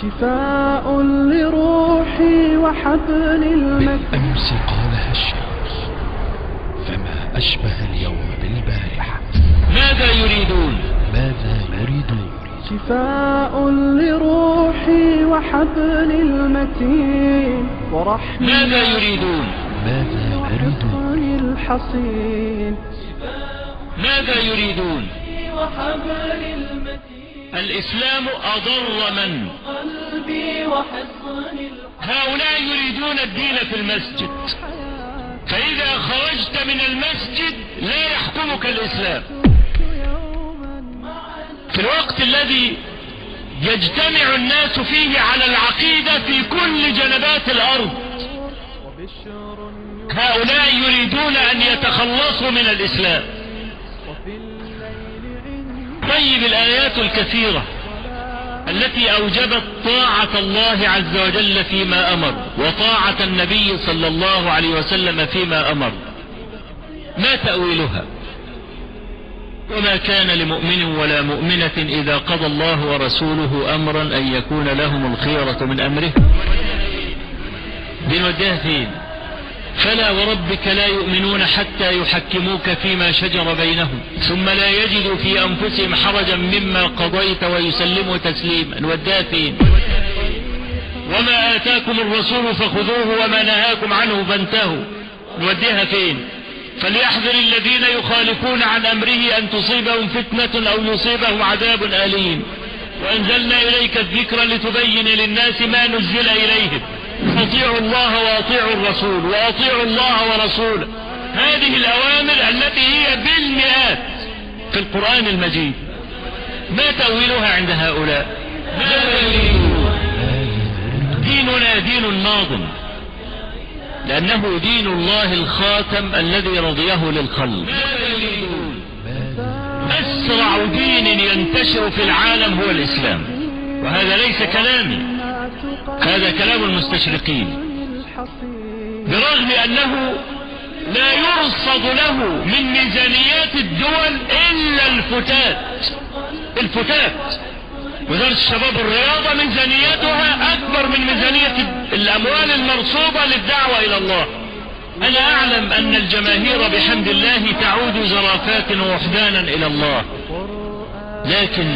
شفاء لروحي وحبل المتين. بالأمس قالها الشيخ، فما أشبه اليوم بالبارحة. ماذا يريدون؟ ماذا يريدون؟ شفاء لروحي وحبل المتين ورحمة. ماذا يريدون؟ ماذا يريدون؟ الحصين. ماذا يريدون؟ وحبل المتين. الإسلام أضر من؟ قلبي وحصن. هؤلاء يريدون الدين في المسجد، فإذا خرجت من المسجد لا يحكمك الإسلام. في الوقت الذي يجتمع الناس فيه على العقيدة في كل جنبات الأرض، هؤلاء يريدون أن يتخلصوا من الإسلام. طيب الآيات الكثيرة التي أوجبت طاعة الله عز وجل فيما أمر وطاعة النبي صلى الله عليه وسلم فيما أمر، ما تأويلها؟ وما كان لمؤمن ولا مؤمنة إذا قضى الله ورسوله أمرا أن يكون لهم الخيرة من أمره. بنوديها فين؟ فلا وربك لا يؤمنون حتى يحكموك فيما شجر بينهم ثم لا يجدوا في أنفسهم حرجا مما قضيت ويسلموا تسليما. نوديها فين؟ وما آتاكم الرسول فخذوه وما نهاكم عنه فانتهوا. نوديها فين؟ فليحذر الذين يخالفون عن أمره أن تصيبهم فتنة أو يصيبهم عذاب أليم. وأنزلنا إليك الذكر لتبين للناس ما نزل إليهم. أطيعوا الله وأطيعوا الرسول وأطيعوا الله ورسوله. هذه الأوامر التي هي بالمئات في القرآن المجيد، ما تأويلها عند هؤلاء؟ ماذا يريدون؟ ديننا دين ناظم، لأنه دين الله الخاتم الذي رضيه للخلق. أسرع دين ينتشر في العالم هو الإسلام، وهذا ليس كلامي، هذا كلام المستشرقين. برغم أنه لا يرصد له من ميزانيات الدول إلا الفتات. وزارة الشباب والرياضة ميزانياتها أكبر من ميزانية الأموال المرصوبة للدعوة إلى الله. أنا أعلم أن الجماهير بحمد الله تعود زرافات ووحدانا إلى الله، لكن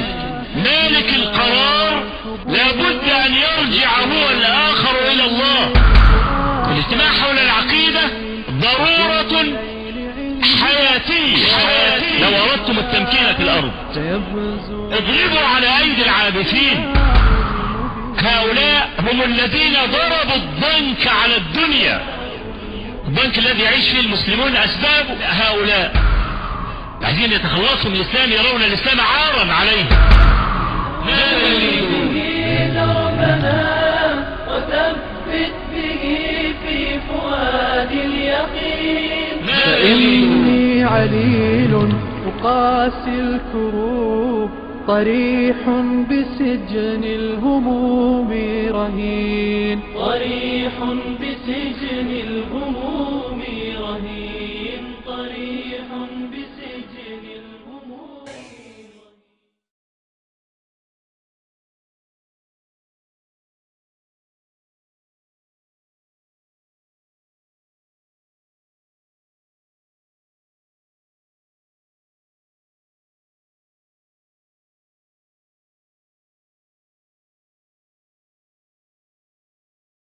مالك القرار لابد أن يرجع هو الآخر إلى الله. الاجتماع حول العقيدة ضرورة حياتية لو أردتم التمكين في الأرض. اضربوا على أيدي العابثين. هؤلاء هم الذين ضربوا الضنك على الدنيا، الضنك الذي يعيش فيه المسلمون أسباب هؤلاء. عايزين يتخلصوا من الإسلام، يرون الإسلام عارا عليه. ماذا يريدون؟ وثبت به في فؤاد اليقين. فإني عليل أقاسي الكروب، طريح بسجن الهموم رهين. طريح بسجن الهموم